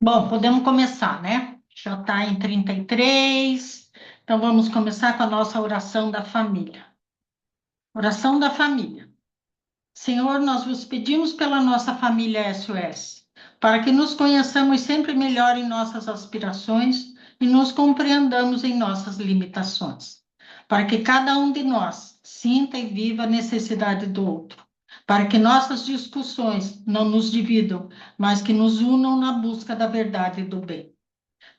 Bom, podemos começar, né? Já está em 33. Então vamos começar com a nossa oração da família. Oração da família. Senhor, nós vos pedimos pela nossa família SOS, para que nos conheçamos sempre melhor em nossas aspirações e nos compreendamos em nossas limitações, para que cada um de nós sinta e viva a necessidade do outro, para que nossas discussões não nos dividam, mas que nos unam na busca da verdade e do bem,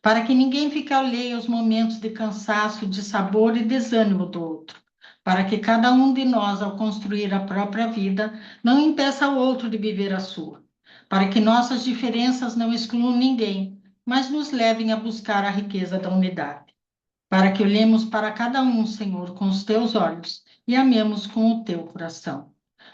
para que ninguém fique alheio aos momentos de cansaço, de sabor e desânimo do outro, para que cada um de nós, ao construir a própria vida, não impeça o outro de viver a sua, para que nossas diferenças não excluam ninguém, mas nos levem a buscar a riqueza da unidade, para que olhemos para cada um, Senhor, com os teus olhos e amemos com o teu coração,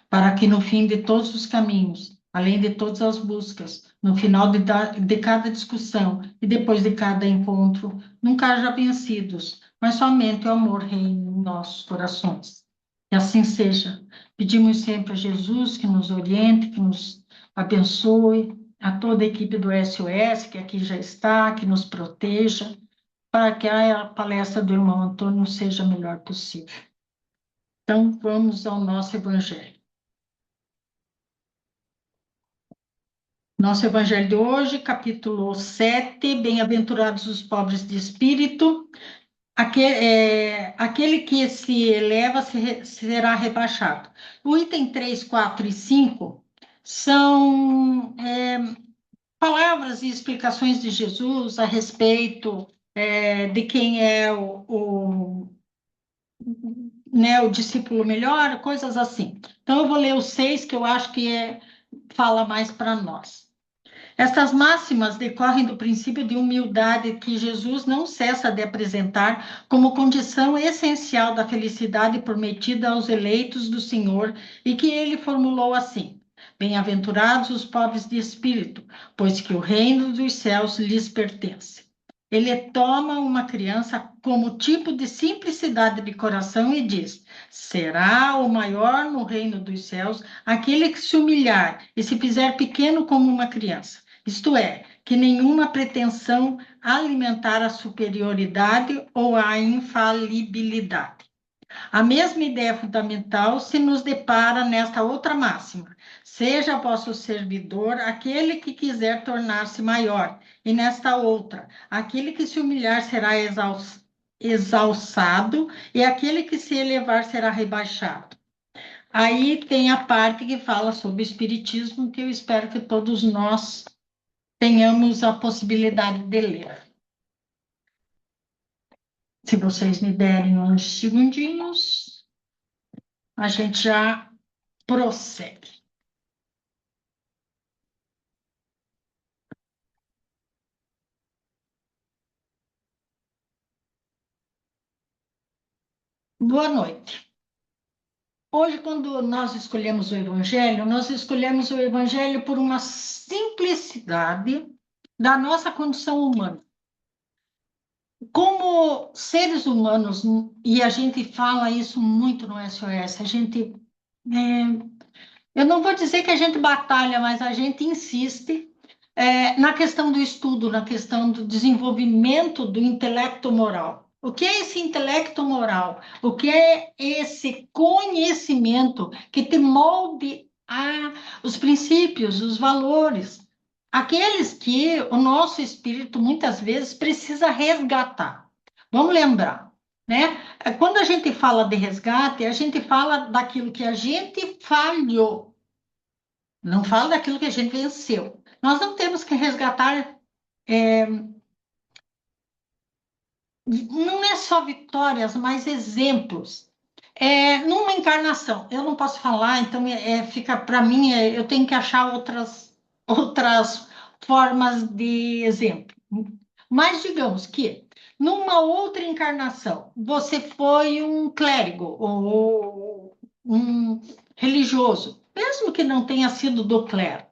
para que no fim de todos os caminhos, além de todas as buscas, no final de cada discussão e depois de cada encontro, nunca haja vencidos, mas somente o amor reine em nossos corações. E assim seja. Pedimos sempre a Jesus que nos oriente, que nos abençoe, a toda a equipe do SOS, que aqui já está, que nos proteja, para que a palestra do irmão Antônio seja a melhor possível. Então, vamos ao nosso Evangelho. Nosso Evangelho de hoje, capítulo 7. Bem-aventurados os pobres de espírito. Aquele que se eleva será rebaixado. O item 3, 4 e 5 são palavras e explicações de Jesus a respeito de quem é né, o discípulo melhor, coisas assim. Então, eu vou ler o 6, que eu acho que fala mais para nós. Estas máximas decorrem do princípio de humildade que Jesus não cessa de apresentar como condição essencial da felicidade prometida aos eleitos do Senhor e que ele formulou assim: Bem-aventurados os pobres de espírito, pois que o reino dos céus lhes pertence. Ele toma uma criança como tipo de simplicidade de coração e diz: será o maior no reino dos céus aquele que se humilhar e se fizer pequeno como uma criança. Isto é, que nenhuma pretensão alimentar a superioridade ou a infalibilidade. A mesma ideia fundamental se nos depara nesta outra máxima: seja vosso servidor aquele que quiser tornar-se maior, e nesta outra: aquele que se humilhar será exalçado, e aquele que se elevar será rebaixado. Aí tem a parte que fala sobre o espiritismo, que eu espero que todos nós tenhamos a possibilidade de ler. Se vocês me derem uns segundinhos, a gente já prossegue. Boa noite. Hoje, quando nós escolhemos o Evangelho por uma simplicidade da nossa condição humana. Como seres humanos, e a gente fala isso muito no SOS, eu não vou dizer que a gente batalha, mas a gente insiste na questão do estudo, na questão do desenvolvimento do intelecto moral. O que é esse intelecto moral? O que é esse conhecimento que te molde os princípios, os valores, aqueles que o nosso espírito muitas vezes precisa resgatar. Vamos lembrar, né? Quando a gente fala de resgate, a gente fala daquilo que a gente falhou, não fala daquilo que a gente venceu. Nós não temos que resgatar, não é só vitórias, mas exemplos. Numa encarnação, eu não posso falar, então fica para mim, eu tenho que achar outras formas de exemplo. Mas digamos que numa outra encarnação, você foi um clérigo ou um religioso, mesmo que não tenha sido do clero,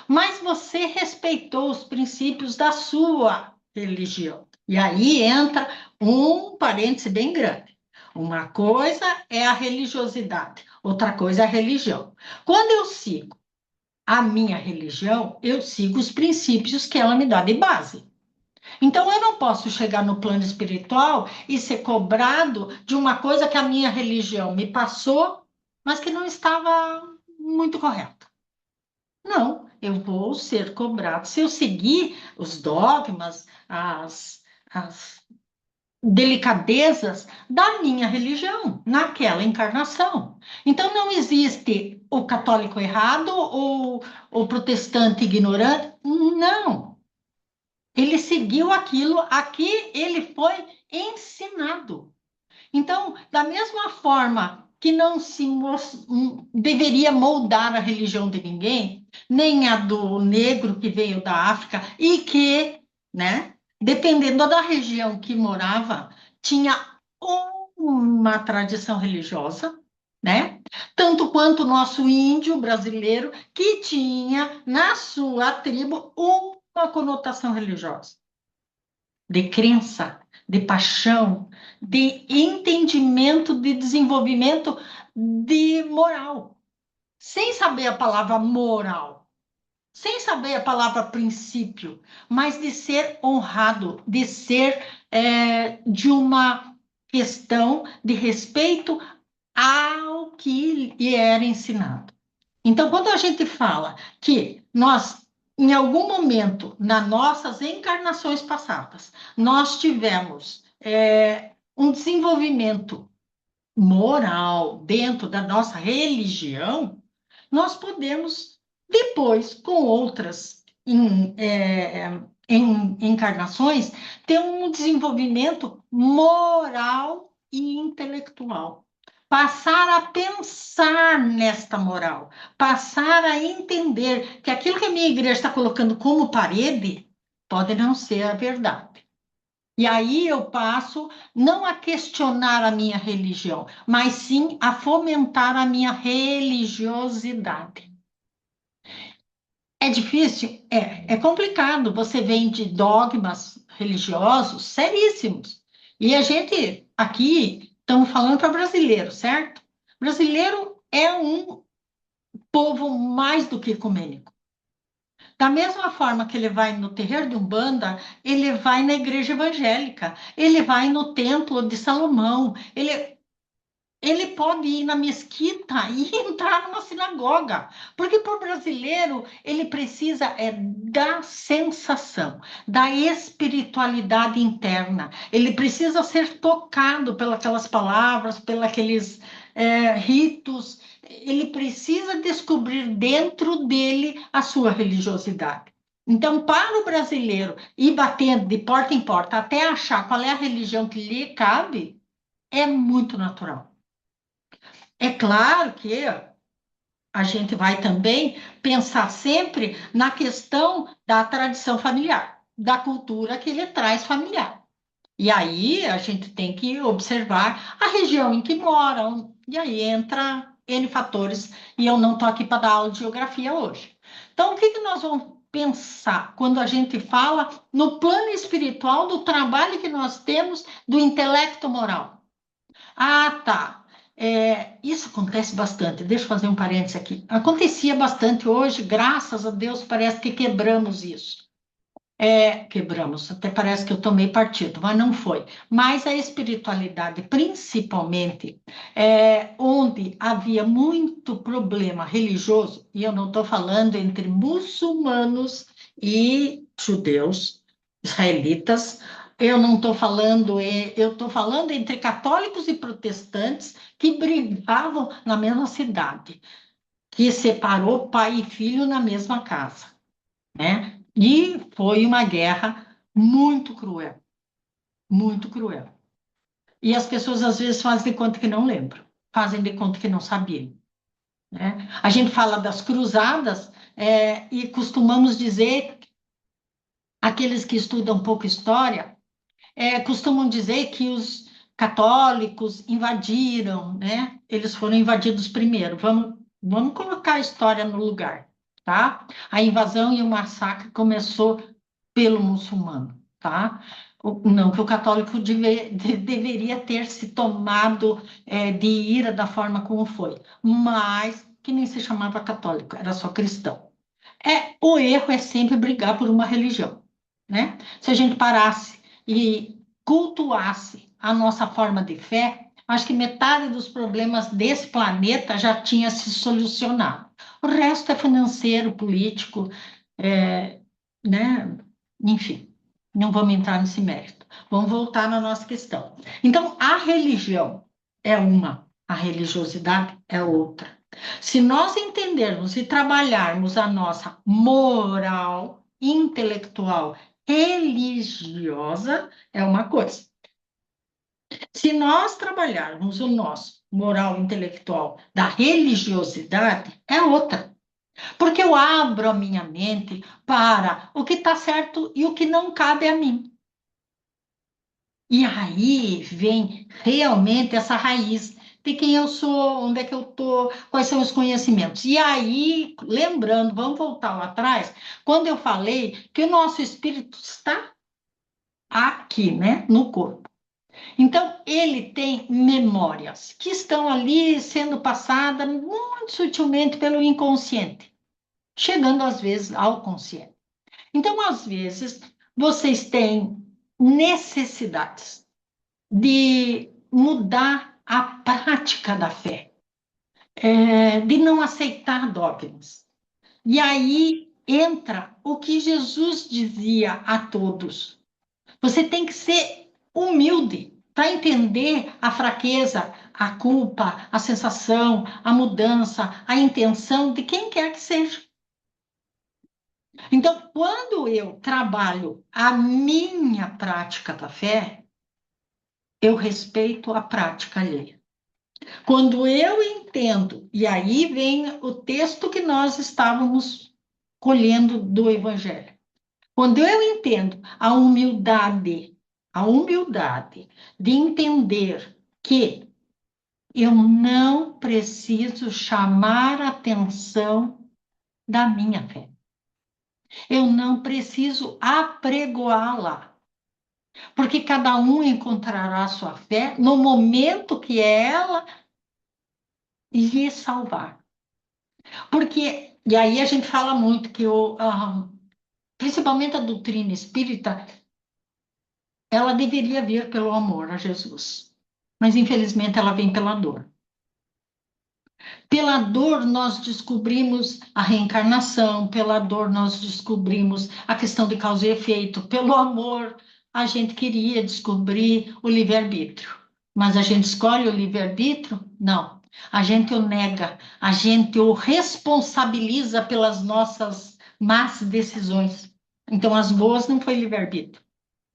mas você respeitou os princípios da sua religião. E aí entra um parêntese bem grande. Uma coisa é a religiosidade, outra coisa é a religião. Quando eu sigo a minha religião, eu sigo os princípios que ela me dá de base. Então, eu não posso chegar no plano espiritual e ser cobrado de uma coisa que a minha religião me passou, mas que não estava muito correta. Não, eu vou ser cobrado. Se eu seguir os dogmas, as delicadezas da minha religião, naquela encarnação. Então, não existe o católico errado ou o protestante ignorante. Não. Ele seguiu aquilo a que ele foi ensinado. Então, da mesma forma que não se deveria moldar a religião de ninguém, nem a do negro que veio da África e que, né, dependendo da região que morava, tinha uma tradição religiosa, né? Tanto quanto o nosso índio brasileiro, que tinha na sua tribo uma conotação religiosa de crença, de paixão, de entendimento, de desenvolvimento de moral. Sem saber a palavra moral, sem saber a palavra princípio, mas de ser honrado, de ser de uma questão de respeito ao que lhe era ensinado. Então, quando a gente fala que nós, em algum momento, nas nossas encarnações passadas, nós tivemos um desenvolvimento moral dentro da nossa religião, nós podemos, depois, com outras encarnações, ter um desenvolvimento moral e intelectual. Passar a pensar nesta moral, passar a entender que aquilo que a minha igreja está colocando como parede pode não ser a verdade. E aí eu passo não a questionar a minha religião, mas sim a fomentar a minha religiosidade. É difícil? É complicado. Você vem de dogmas religiosos seríssimos. E a gente aqui estamos falando para brasileiro, certo? Brasileiro é um povo mais do que ecumênico. Da mesma forma que ele vai no terreiro de Umbanda, ele vai na igreja evangélica, ele vai no templo de Salomão, ele pode ir na mesquita e entrar numa sinagoga, porque para o brasileiro ele precisa da sensação, da espiritualidade interna. Ele precisa ser tocado pelas palavras, pelos aqueles ritos. Ele precisa descobrir dentro dele a sua religiosidade. Então, para o brasileiro ir batendo de porta em porta até achar qual é a religião que lhe cabe, é muito natural. É claro que a gente vai também pensar sempre na questão da tradição familiar, da cultura que ele traz familiar. E aí a gente tem que observar a região em que moram, e aí entra N fatores, e eu não estou aqui para dar aula de geografia hoje. Então, o que nós vamos pensar quando a gente fala no plano espiritual do trabalho que nós temos do intelecto moral? Ah, tá. Isso acontece bastante. Deixa eu fazer um parênteses aqui. Acontecia bastante hoje, graças a Deus, parece que quebramos isso. Quebramos, até parece que eu tomei partido, mas não foi. Mas a espiritualidade, principalmente, onde havia muito problema religioso, e eu não estou falando entre muçulmanos e judeus, israelitas, eu não estou falando, eu estou falando entre católicos e protestantes que brigavam na mesma cidade, que separou pai e filho na mesma casa, né? E foi uma guerra muito cruel, muito cruel. E as pessoas às vezes fazem de conta que não lembram, fazem de conta que não sabiam, né? A gente fala das cruzadas, e costumamos dizer, aqueles que estudam um pouco história, costumam dizer que os católicos invadiram, né? Eles foram invadidos primeiro. Vamos colocar a história no lugar, tá? A invasão e o massacre começou pelo muçulmano, tá? Não que o católico deveria ter se tomado de ira da forma como foi, mas que nem se chamava católico, era só cristão. O erro é sempre brigar por uma religião, né? Se a gente parasse e cultuasse a nossa forma de fé, acho que metade dos problemas desse planeta já tinha se solucionado. O resto é financeiro, político, é, né? Enfim, não vamos entrar nesse mérito. Vamos voltar na nossa questão. Então, a religião é uma, a religiosidade é outra. Se nós entendermos e trabalharmos a nossa moral intelectual religiosa, é uma coisa. Se nós trabalharmos o nosso moral intelectual da religiosidade, é outra. Porque eu abro a minha mente para o que está certo e o que não cabe a mim. E aí vem realmente essa raiz de quem eu sou, onde é que eu estou, quais são os conhecimentos. E aí, lembrando, vamos voltar lá atrás, quando eu falei que o nosso espírito está aqui, né, no corpo. Então, ele tem memórias que estão ali sendo passadas muito sutilmente pelo inconsciente, chegando às vezes ao consciente. Então, às vezes, vocês têm necessidades de mudar a prática da fé, de não aceitar dogmas. E aí entra o que Jesus dizia a todos. Você tem que ser humilde para entender a fraqueza, a culpa, a sensação, a mudança, a intenção de quem quer que seja. Então, quando eu trabalho a minha prática da fé, eu respeito a prática alheia. Quando eu entendo, e aí vem o texto que nós estávamos colhendo do Evangelho. Quando eu entendo a humildade de entender que eu não preciso chamar a atenção da minha fé. Eu não preciso apregoá-la, porque cada um encontrará a sua fé no momento que ela lhe salvar. Porque, e aí a gente fala muito que principalmente a doutrina espírita, ela deveria vir pelo amor a Jesus. Mas infelizmente ela vem pela dor. Pela dor nós descobrimos a reencarnação, pela dor nós descobrimos a questão de causa e efeito, pelo amor a gente queria descobrir o livre-arbítrio. Mas a gente escolhe o livre-arbítrio? Não. A gente o nega, a gente o responsabiliza pelas nossas más decisões. Então, as boas não foi livre-arbítrio,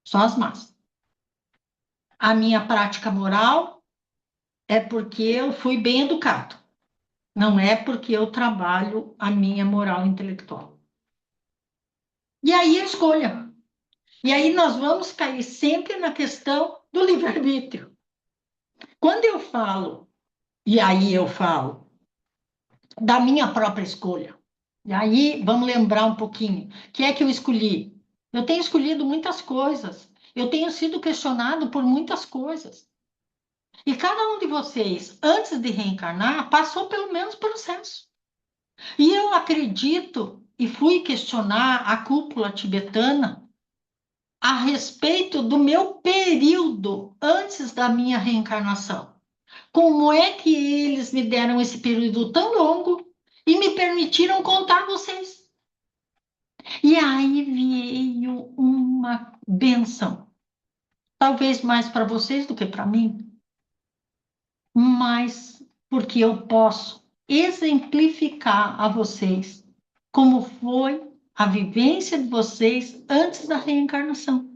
só as más. A minha prática moral é porque eu fui bem educado, não é porque eu trabalho a minha moral intelectual. E aí a escolha. E aí nós vamos cair sempre na questão do livre-arbítrio. Quando eu falo, e aí eu falo da minha própria escolha. E aí, vamos lembrar um pouquinho. O que é que eu escolhi? Eu tenho escolhido muitas coisas. Eu tenho sido questionado por muitas coisas. E cada um de vocês, antes de reencarnar, passou pelo mesmo processo. E eu acredito, e fui questionar a cúpula tibetana a respeito do meu período antes da minha reencarnação. Como é que eles me deram esse período tão longo e me permitiram contar vocês? E aí veio uma benção, talvez mais para vocês do que para mim, mas porque eu posso exemplificar a vocês como foi a vivência de vocês antes da reencarnação.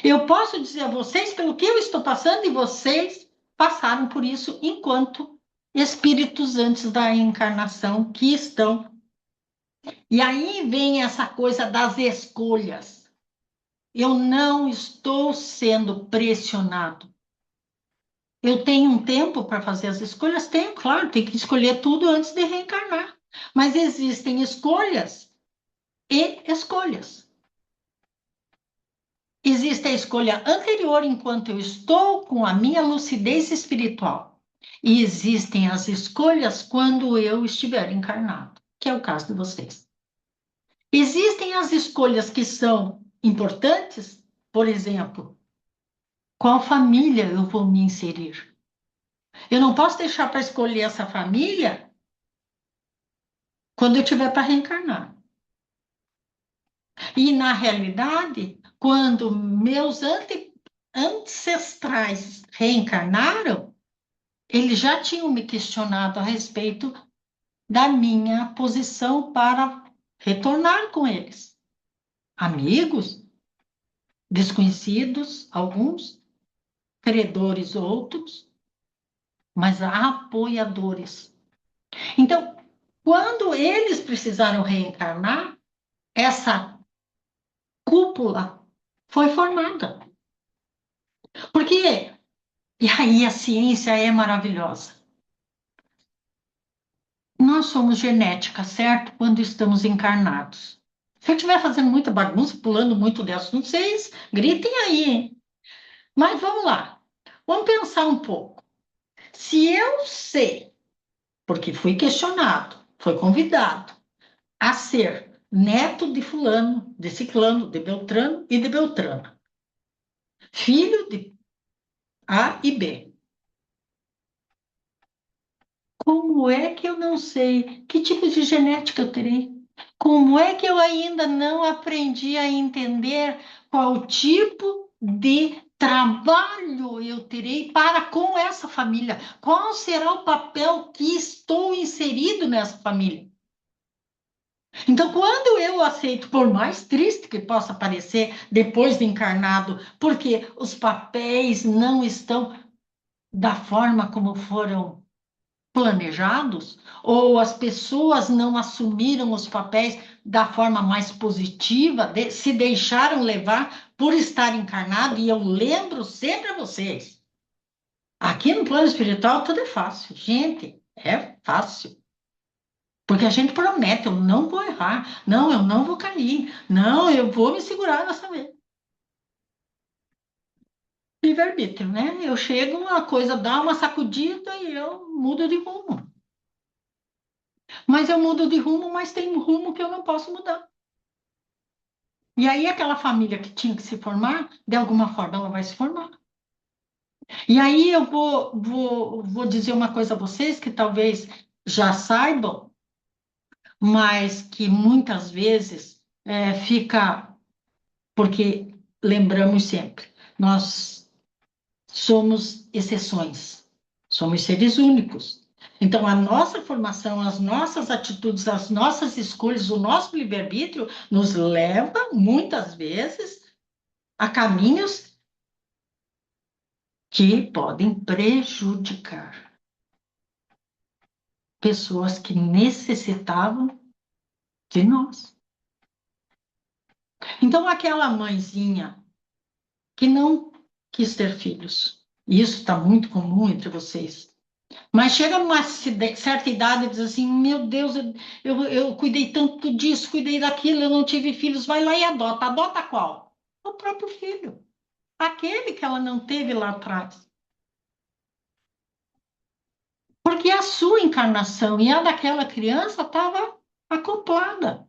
Eu posso dizer a vocês pelo que eu estou passando e vocês passaram por isso enquanto espíritos antes da encarnação que estão. E aí vem essa coisa das escolhas. Eu não estou sendo pressionado. Eu tenho um tempo para fazer as escolhas? Tenho, claro, tem que escolher tudo antes de reencarnar. Mas existem escolhas e escolhas. Existe a escolha anterior enquanto eu estou com a minha lucidez espiritual. E existem as escolhas quando eu estiver encarnado. que é o caso de vocês. Existem as escolhas que são importantes, por exemplo, qual família eu vou me inserir? Eu não posso deixar para escolher essa família quando eu tiver para reencarnar. E, na realidade, quando meus ancestrais reencarnaram, eles já tinham me questionado a respeito da minha posição para retornar com eles. Amigos, desconhecidos, alguns, credores, outros, mas apoiadores. Então, quando eles precisaram reencarnar, essa cúpula foi formada. Porque, e aí a ciência é maravilhosa. Nós somos genética, certo? Quando estamos encarnados. Se eu estiver fazendo muita bagunça, pulando muito de assuntos, vocês gritem aí, hein? Mas vamos lá. Vamos pensar um pouco. Se eu sei, porque fui questionado, foi convidado a ser neto de fulano, de ciclano, de Beltrano e de Beltrana, filho de A e B. Como é que eu não sei que tipo de genética eu terei? Como é que eu ainda não aprendi a entender qual tipo de trabalho eu terei para com essa família? Qual será o papel que estou inserido nessa família? Então, quando eu aceito, por mais triste que possa parecer depois de encarnado, porque os papéis não estão da forma como foram planejados, ou as pessoas não assumiram os papéis da forma mais positiva, se deixaram levar por estar encarnado, e eu lembro sempre a vocês, aqui no plano espiritual tudo é fácil, gente, é fácil. Porque a gente promete, eu não vou errar, não, eu não vou cair, não, eu vou me segurar dessa vez. Livre-arbítrio, né? Eu chego, a coisa dá uma sacudida e eu mudo de rumo. Mas eu mudo de rumo, mas tem um rumo que eu não posso mudar. E aí aquela família que tinha que se formar, de alguma forma ela vai se formar. E aí eu vou dizer uma coisa a vocês que talvez já saibam, mas que muitas vezes fica, porque lembramos sempre, nós somos exceções, somos seres únicos. Então, a nossa formação, as nossas atitudes, as nossas escolhas, o nosso livre-arbítrio nos leva, muitas vezes, a caminhos que podem prejudicar pessoas que necessitavam de nós. Então, aquela mãezinha que não quis ter filhos, e isso está muito comum entre vocês, mas chega numa certa idade e diz assim: meu Deus, eu cuidei tanto disso, cuidei daquilo, eu não tive filhos, vai lá e adota. Adota qual? O próprio filho, aquele que ela não teve lá atrás. Porque a sua encarnação e a daquela criança estava acoplada.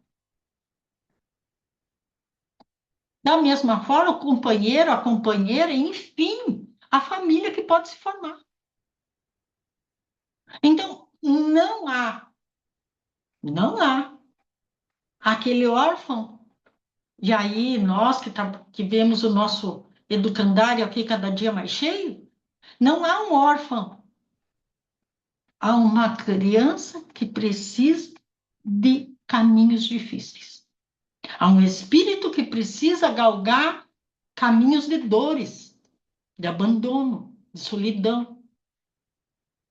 Da mesma forma, o companheiro, a companheira, enfim, a família que pode se formar. Então, não há aquele órfão. E aí, nós que vemos o nosso educandário aqui cada dia mais cheio, não há um órfão, há uma criança que precisa de caminhos difíceis. Há um espírito que precisa galgar caminhos de dores, de abandono, de solidão,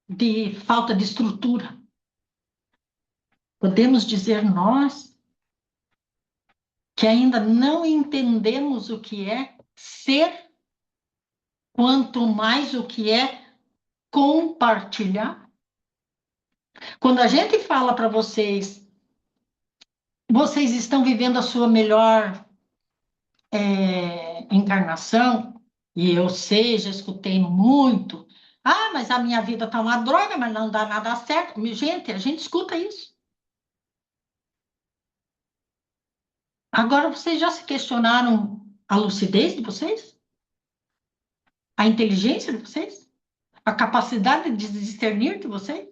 de falta de estrutura. Podemos dizer nós que ainda não entendemos o que é ser, quanto mais o que é compartilhar. Quando a gente fala para vocês, vocês estão vivendo a sua melhor encarnação, e eu sei, já escutei muito. Ah, mas a minha vida está uma droga, mas não dá nada certo. Gente, a gente escuta isso. Agora, vocês já se questionaram a lucidez de vocês? A inteligência de vocês? A capacidade de discernir de vocês?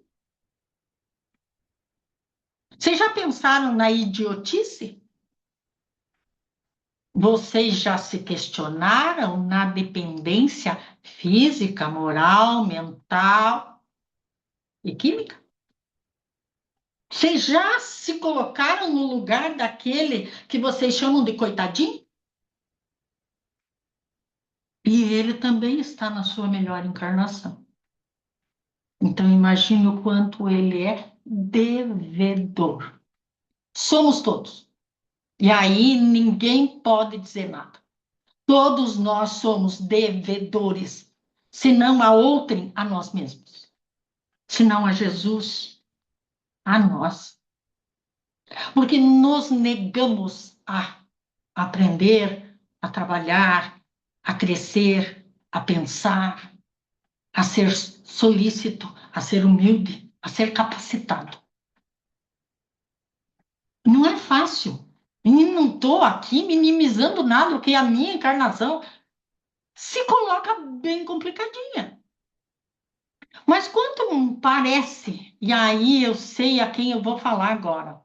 Vocês já pensaram na idiotice? Vocês já se questionaram na dependência física, moral, mental e química? Vocês já se colocaram no lugar daquele que vocês chamam de coitadinho? E ele também está na sua melhor encarnação. Então, imagine o quanto ele é devedor. Somos todos. E aí ninguém pode dizer nada. Todos nós somos devedores, se não a outrem, a nós mesmos. Se não a Jesus, a nós. Porque nos negamos a aprender, a trabalhar, a crescer, a pensar, a ser solícito, a ser humilde, a ser capacitado. Não é fácil. E não estou aqui minimizando nada, porque a minha encarnação se coloca bem complicadinha. Mas quanto parece, e aí eu sei a quem eu vou falar agora,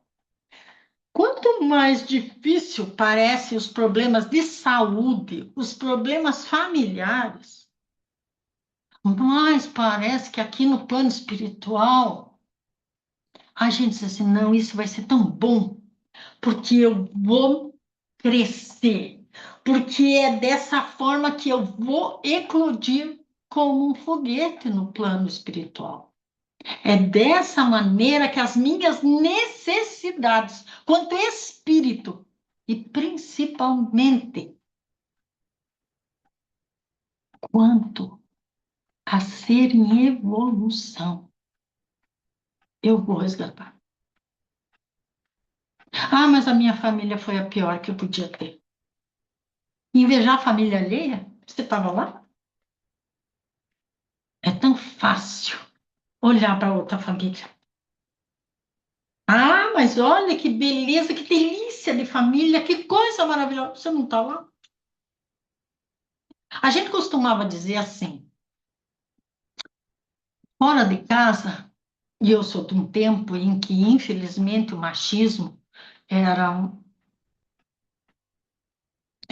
quanto mais difícil parecem os problemas de saúde, os problemas familiares, mais parece que aqui no plano espiritual, a gente diz assim, não, isso vai ser tão bom, porque eu vou crescer, porque é dessa forma que eu vou eclodir como um foguete no plano espiritual. É dessa maneira que as minhas necessidades, quanto espírito, e principalmente quanto a ser em evolução, eu vou resgatar. Ah, mas a minha família foi a pior que eu podia ter. Invejar a família alheia? Você estava lá? É tão fácil olhar para outra família. Ah, mas olha que beleza, que delícia de família, que coisa maravilhosa. Você não está lá? A gente costumava dizer assim, fora de casa, e eu sou de um tempo em que, infelizmente, o machismo era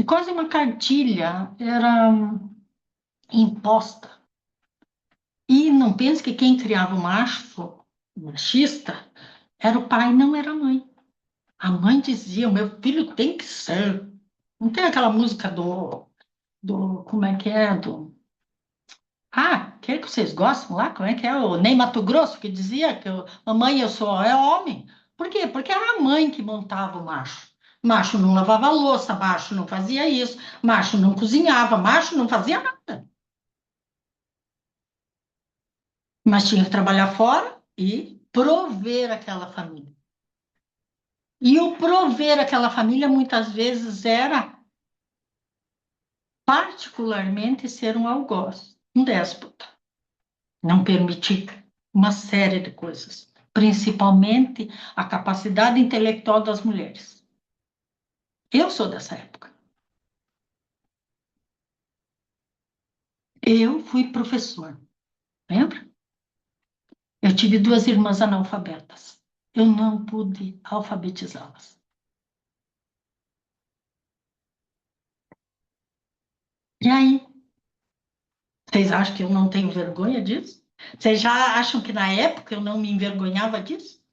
quase uma cartilha, era imposta. E não pense que quem criava o macho, o machista, era o pai, não era a mãe. A mãe dizia, o meu filho tem que ser. Não tem aquela música como é que é? Aquele que vocês gostam lá, como é que é? O Ney Matogrosso, que dizia que mamãe, eu sou é homem. Por quê? Porque era a mãe que montava o macho. Macho não lavava louça, macho não fazia isso, macho não cozinhava, macho não fazia nada. Mas tinha que trabalhar fora e prover aquela família. E o prover aquela família muitas vezes era particularmente ser um algoz, um déspota. Não permitir uma série de coisas, principalmente a capacidade intelectual das mulheres. Eu sou dessa época. Eu fui professor, lembra? Eu tive duas irmãs analfabetas. Eu não pude alfabetizá-las. E aí, vocês acham que eu não tenho vergonha disso? Vocês já acham que na época eu não me envergonhava disso?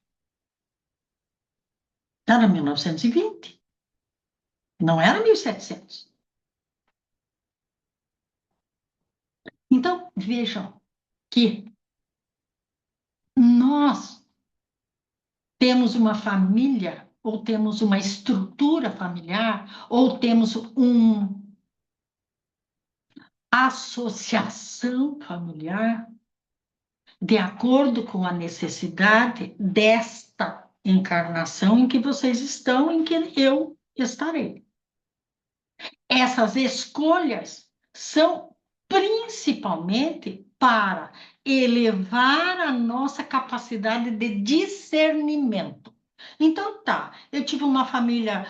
Era 1920, não era 1700. Então, vejam que nós temos uma família, ou temos uma estrutura familiar, ou temos uma associação familiar, de acordo com a necessidade desta encarnação em que vocês estão, em que eu estarei. Essas escolhas são principalmente para elevar a nossa capacidade de discernimento. Então tá, eu tive uma família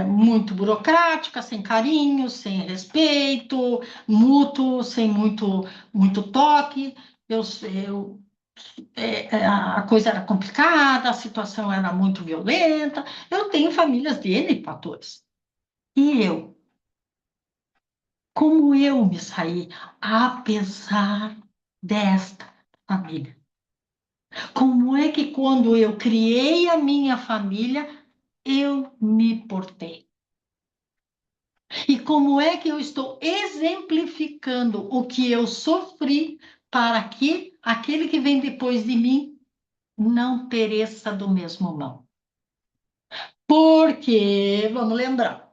muito burocrática, sem carinho, sem respeito, mútuo, sem muito toque. Eu, eu, a coisa era complicada, a situação era muito violenta. Eu tenho famílias de N fatores. E eu, como eu me saí, apesar desta família? Como é que quando eu criei a minha família, eu me portei? E como é que eu estou exemplificando o que eu sofri para que aquele que vem depois de mim não pereça do mesmo mal? Porque, vamos lembrar,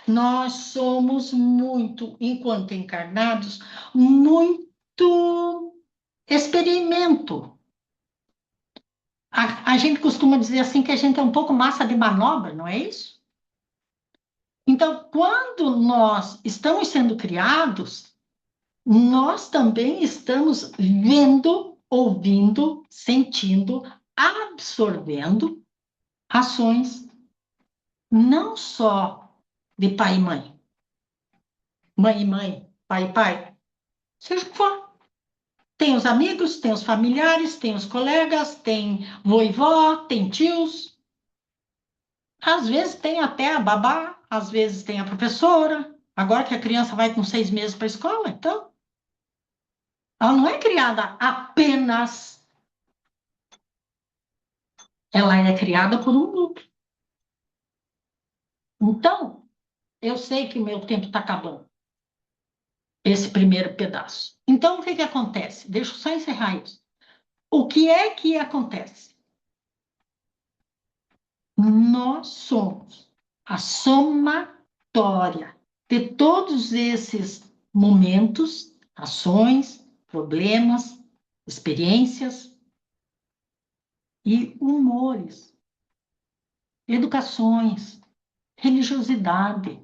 nós somos muito, enquanto encarnados, muito experimento. A gente costuma dizer assim que a gente é um pouco massa de manobra, não é isso? Então, quando nós estamos sendo criados, nós também estamos vendo, ouvindo, sentindo, absorvendo ações não só de pai e mãe, pai e pai, seja o que for. Tem os amigos, tem os familiares, tem os colegas, tem vô e vó, tem tios. Às vezes tem até a babá, às vezes tem a professora. Agora que a criança vai com 6 meses para a escola, então, ela não é criada apenas, ela é criada por um grupo. Então, eu sei que o meu tempo está acabando, esse primeiro pedaço. Então, o que que acontece? Deixa eu só encerrar isso. O que é que acontece? Nós somos a somatória de todos esses momentos, ações, problemas, experiências e humores, educações, religiosidade.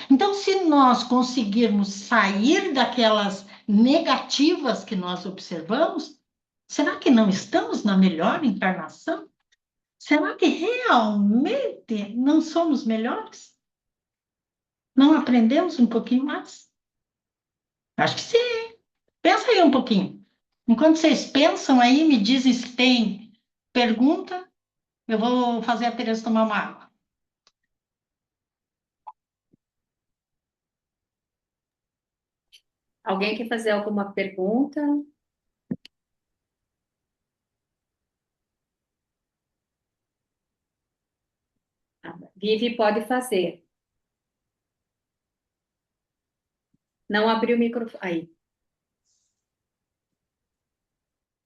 Então, se nós conseguirmos sair daquelas negativas que nós observamos, será que não estamos na melhor encarnação? Será que realmente não somos melhores? Não aprendemos um pouquinho mais? Acho que sim. Pensa aí um pouquinho. Enquanto vocês pensam aí, me dizem se tem pergunta, eu vou fazer a Tereza tomar uma água. Alguém quer fazer alguma pergunta? Vivi pode fazer. Não abriu o microfone. Aí.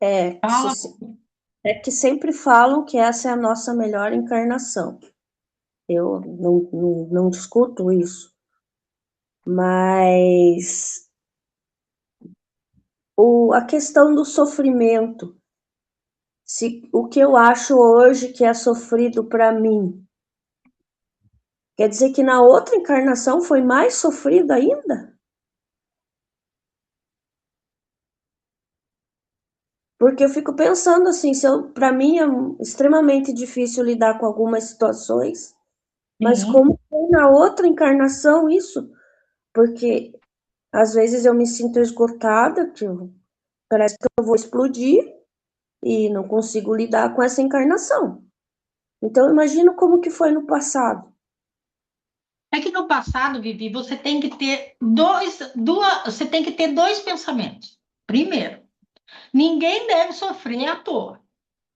É, Fala. é que sempre falam que essa é a nossa melhor encarnação. Eu não discuto isso, mas a questão do sofrimento, se o que eu acho hoje que é sofrido para mim, quer dizer que na outra encarnação foi mais sofrido ainda? Porque eu fico pensando assim, para mim é extremamente difícil lidar com algumas situações, mas Sim. como foi na outra encarnação isso? Porque às vezes eu me sinto esgotada, parece que eu vou explodir e não consigo lidar com essa encarnação. Então, eu imagino como que foi no passado. É que no passado, Vivi, você tem que ter você tem que ter dois pensamentos. Primeiro, ninguém deve sofrer à toa.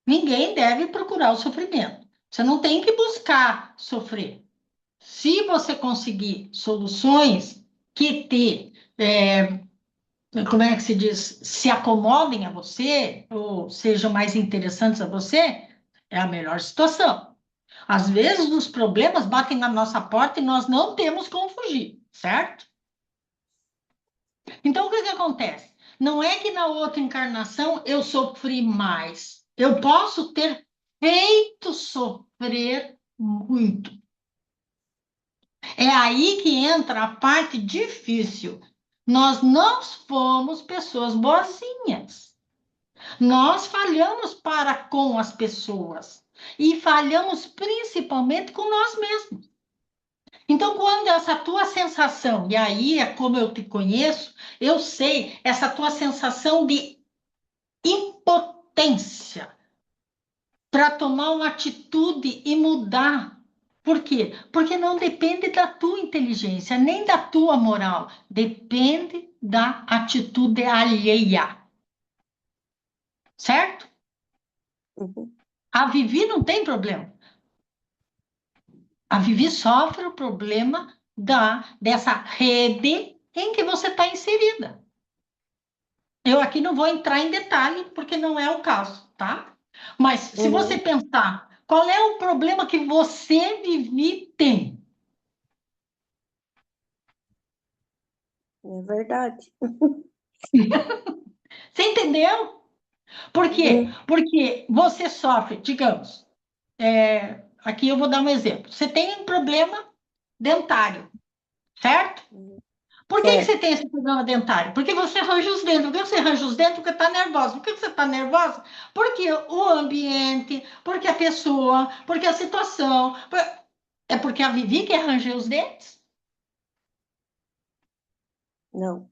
Ninguém deve procurar o sofrimento. Você não tem que buscar sofrer. Se você conseguir soluções que como é que se diz, se acomodem a você, ou sejam mais interessantes a você, é a melhor situação. Às vezes os problemas batem na nossa porta e nós não temos como fugir, certo? Então o que que acontece? Não é que na outra encarnação eu sofri mais. Eu posso ter feito sofrer muito. É aí que entra a parte difícil. Nós não fomos pessoas boazinhas. Nós falhamos para com as pessoas e falhamos principalmente com nós mesmos. Então, quando essa tua sensação, e aí é como eu te conheço, eu sei essa tua sensação de impotência para tomar uma atitude e mudar. Por quê? Porque não depende da tua inteligência, nem da tua moral, depende da atitude alheia. Certo? Uhum. A Vivi não tem problema. A Vivi sofre o problema dessa rede em que você está inserida. Eu aqui não vou entrar em detalhe, porque não é o caso, tá? Mas se você Uhum. pensar, qual é o problema que você, Vivi, tem? É verdade. Você entendeu? Por quê? Uhum. Porque você sofre, digamos, aqui eu vou dar um exemplo. Você tem um problema dentário, certo? Por que você Certo. tem esse problema dentário? Porque você arranja os dentes. Por que você arranja os dentes? Porque está nervosa. Por que você está nervosa? Porque o ambiente, porque a pessoa, porque a situação. É porque a Vivi que arranja os dentes? Não.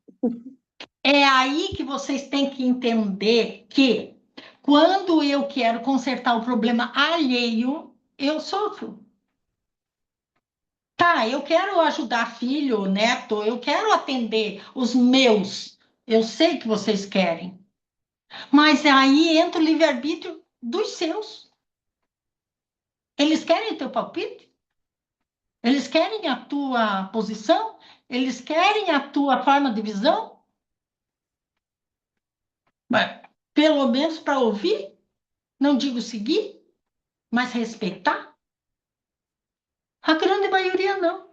É aí que vocês têm que entender que quando eu quero consertar o problema alheio, eu sofro. Tá, eu quero ajudar filho, neto, eu quero atender os meus. Eu sei que vocês querem. Mas aí entra o livre-arbítrio dos seus. Eles querem o teu palpite? Eles querem a tua posição? Eles querem a tua forma de visão? Mas, pelo menos para ouvir, não digo seguir, mas respeitar? A grande maioria não.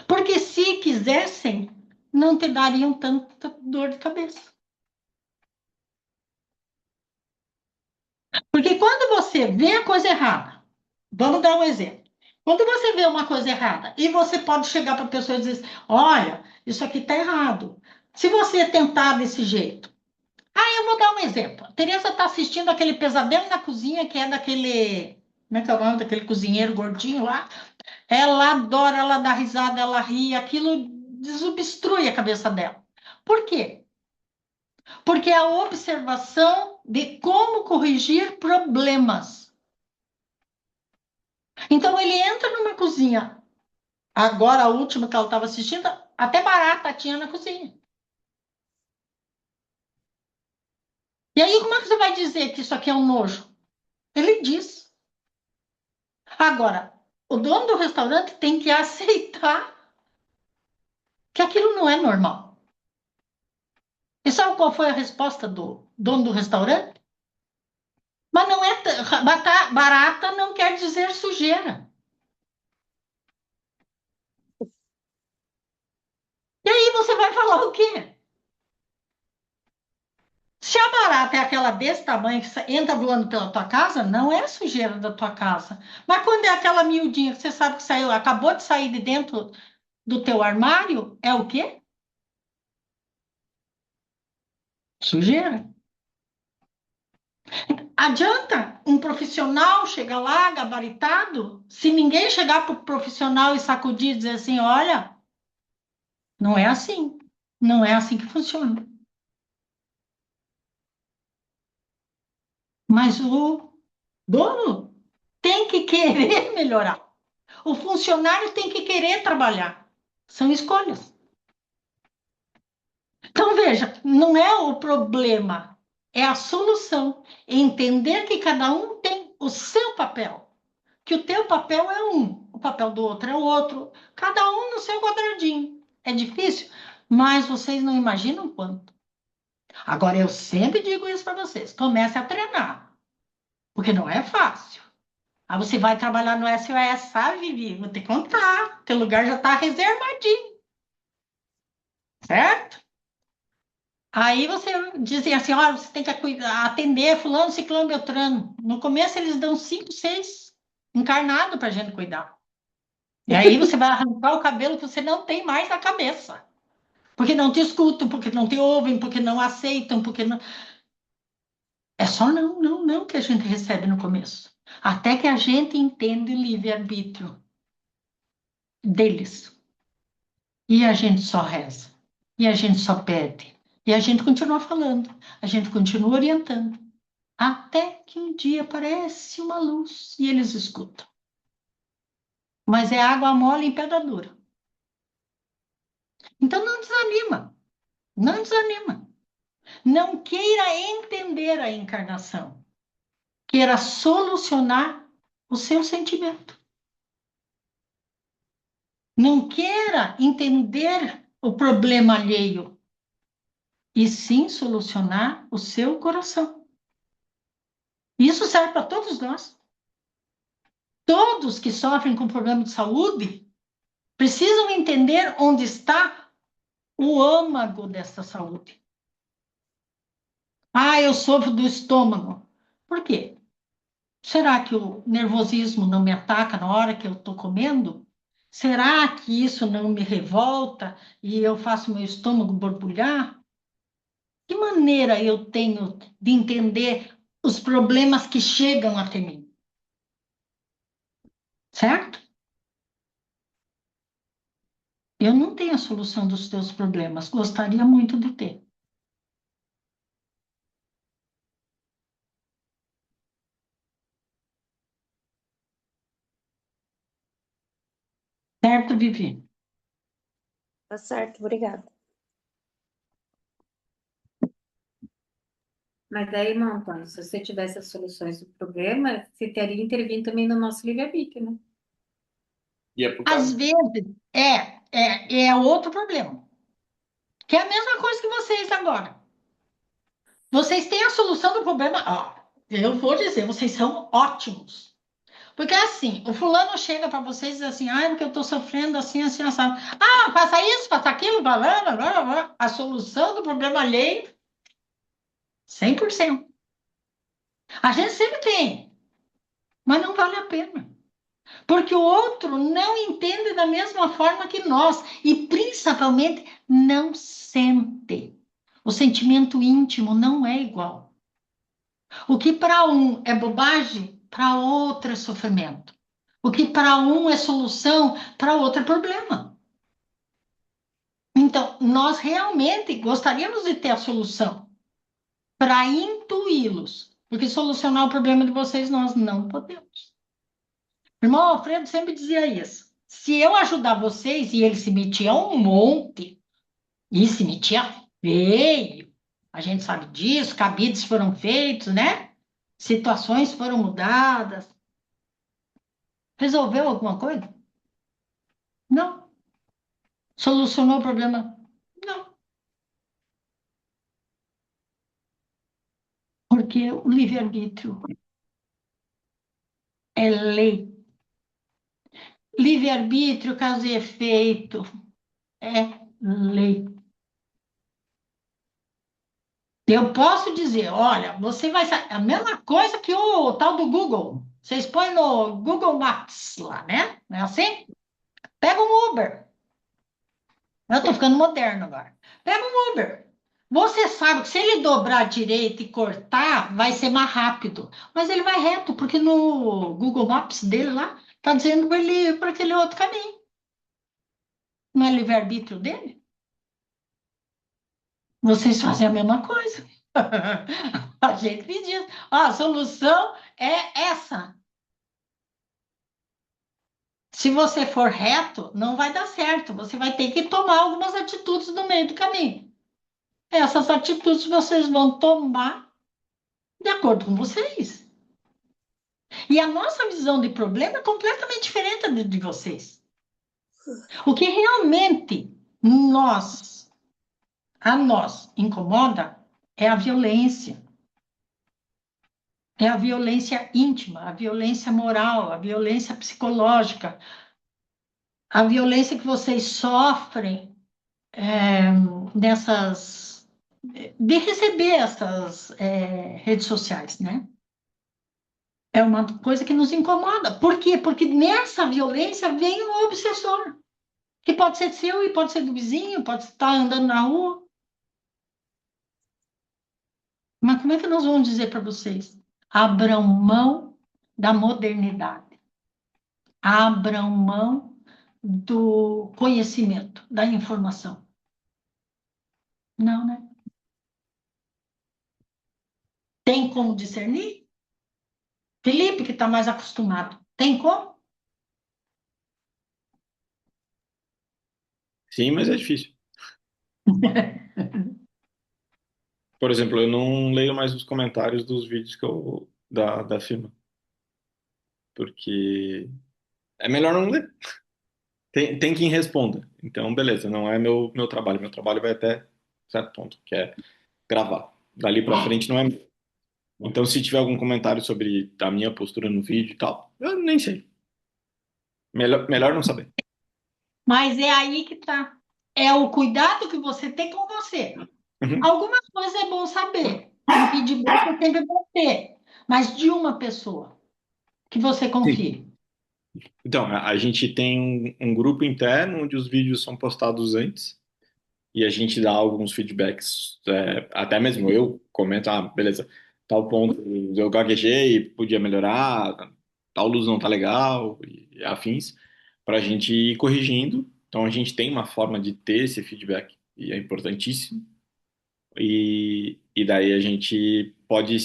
Porque se quisessem, não te dariam tanta dor de cabeça. Porque quando você vê a coisa errada, vamos dar um exemplo. Quando você vê uma coisa errada e você pode chegar para a pessoa e dizer: olha, isso aqui está errado. Se você tentar desse jeito. Eu vou dar um exemplo. A Tereza está assistindo aquele Pesadelo na Cozinha, que é daquele. Como é que é o nome daquele cozinheiro gordinho lá? Ela adora, ela dá risada, ela ri, aquilo desobstrui a cabeça dela. Por quê? Porque é a observação de como corrigir problemas. Então ele entra numa cozinha. Agora, a última que ela estava assistindo, até barata tinha na cozinha. E aí, como é que você vai dizer que isso aqui é um nojo? Ele diz. Agora, o dono do restaurante tem que aceitar que aquilo não é normal. E sabe qual foi a resposta do dono do restaurante? Mas não é barata, não quer dizer sujeira. E aí você vai falar o quê? Se a barata é aquela desse tamanho que entra voando pela tua casa, não é sujeira da tua casa. Mas quando é aquela miudinha que você sabe que saiu, acabou de sair de dentro do teu armário, é o quê? Sujeira. Adianta um profissional chegar lá, gabaritado, se ninguém chegar para o profissional e sacudir e dizer assim, olha, não é assim. Não é assim que funciona. Mas o dono tem que querer melhorar. O funcionário tem que querer trabalhar. São escolhas. Então, veja, não é o problema, é a solução. Entender que cada um tem o seu papel. Que o teu papel é um, o papel do outro é o outro. Cada um no seu quadradinho. É difícil, mas vocês não imaginam quanto. Agora, eu sempre digo isso para vocês: comece a treinar, porque não é fácil. Aí você vai trabalhar no SOS, sabe, Vivi? Vou te contar. Teu lugar já está reservadinho, certo? Aí você dizem assim, olha, você tem que atender fulano, ciclano, beltrano. No começo eles dão 5, 6 encarnado para a gente cuidar. E aí você vai arrancar o cabelo que você não tem mais na cabeça. Porque não te escutam, porque não te ouvem, porque não aceitam, porque não... É só não, não, não que a gente recebe no começo. Até que a gente entende o livre-arbítrio deles. E a gente só reza. E a gente só pede. E a gente continua falando. A gente continua orientando. Até que um dia aparece uma luz e eles escutam. Mas é água mole em pedra dura. Então não desanima. Não desanima. Não queira entender a encarnação. Queira solucionar o seu sentimento. Não queira entender o problema alheio, e sim solucionar o seu coração. Isso serve para todos nós. Todos que sofrem com problema de saúde precisam entender onde está o âmago dessa saúde. Ah, eu sofro do estômago. Por quê? Será que o nervosismo não me ataca na hora que eu estou comendo? Será que isso não me revolta e eu faço meu estômago borbulhar? Que maneira eu tenho de entender os problemas que chegam até mim? Certo? Eu não tenho a solução dos teus problemas, gostaria muito de ter. Certo, Vivi? Tá certo, obrigada. Mas daí, irmão Antônio, se você tivesse as soluções do problema, você teria intervindo também no nosso livre-arbítrio, né? E é por Às causa. vezes é outro problema, que é a mesma coisa que vocês agora. Vocês têm a solução do problema. Ó, eu vou dizer, vocês são ótimos. Porque assim, o fulano chega para vocês e diz assim, ah, porque eu estou sofrendo assim, assim, assim. Ah, faça isso, faça aquilo, blá, blá, blá, blá, blá. A solução do problema alheio, 100%. A gente sempre tem, mas não vale a pena. Porque o outro não entende da mesma forma que nós e principalmente não sente. O sentimento íntimo não é igual. O que para um é bobagem, para outro é sofrimento. O que para um é solução, para outro é problema. Então, nós realmente gostaríamos de ter a solução para intuí-los, porque solucionar o problema de vocês nós não podemos. O irmão Alfredo sempre dizia isso. Se eu ajudar vocês, e ele se metia um monte, e se metia feio, a gente sabe disso, cabides foram feitos, né? Situações foram mudadas. Resolveu alguma coisa? Não. Solucionou o problema? Não. Porque o livre-arbítrio é lei. Livre-arbítrio, causa e efeito, é lei. Eu posso dizer, olha, você vai... A mesma coisa que o tal do Google. Vocês põem no Google Maps lá, né? Não é assim? Pega um Uber. Eu estou ficando moderno agora. Pega um Uber. Você sabe que se ele dobrar à direita e cortar, vai ser mais rápido. Mas ele vai reto, porque no Google Maps dele lá, está dizendo para ele ir para aquele outro caminho. Não é livre-arbítrio dele? Vocês fazem a mesma coisa. A gente diz, ó, a solução é essa. Se você for reto, não vai dar certo. Você vai ter que tomar algumas atitudes no meio do caminho. Essas atitudes vocês vão tomar de acordo com vocês. E a nossa visão de problema é completamente diferente da de vocês. O que realmente a nós incomoda é a violência. É a violência íntima, a violência moral, a violência psicológica, a violência que vocês sofrem nessas, de receber essas redes sociais, né? É uma coisa que nos incomoda. Por quê? Porque nessa violência vem um obsessor, que pode ser seu e pode ser do vizinho, pode estar andando na rua. Mas como é que nós vamos dizer para vocês? Abram mão da modernidade. Abram mão do conhecimento, da informação. Não, né? Tem como discernir? Felipe, que está mais acostumado, tem como? Sim, mas é difícil. Por exemplo, eu não leio mais os comentários dos vídeos da firma, porque é melhor não ler. Tem quem responda. Então, beleza, não é meu trabalho. Meu trabalho vai até certo ponto, que é gravar. Dali pra frente não é meu. Então, se tiver algum comentário sobre a minha postura no vídeo e tal, eu nem sei. Melhor não saber. Mas é aí que está. É o cuidado que você tem com você. Uhum. Algumas coisas é bom saber. Um feedback é sempre bom ter. Mas de uma pessoa que você Sim. confie. Então, a gente tem um grupo interno onde os vídeos são postados antes e a gente dá alguns feedbacks, até mesmo eu comento, beleza, tal ponto eu gaguejei, podia melhorar, tal luz não tá legal e afins, para a gente ir corrigindo. Então a gente tem uma forma de ter esse feedback e é importantíssimo. E daí a gente pode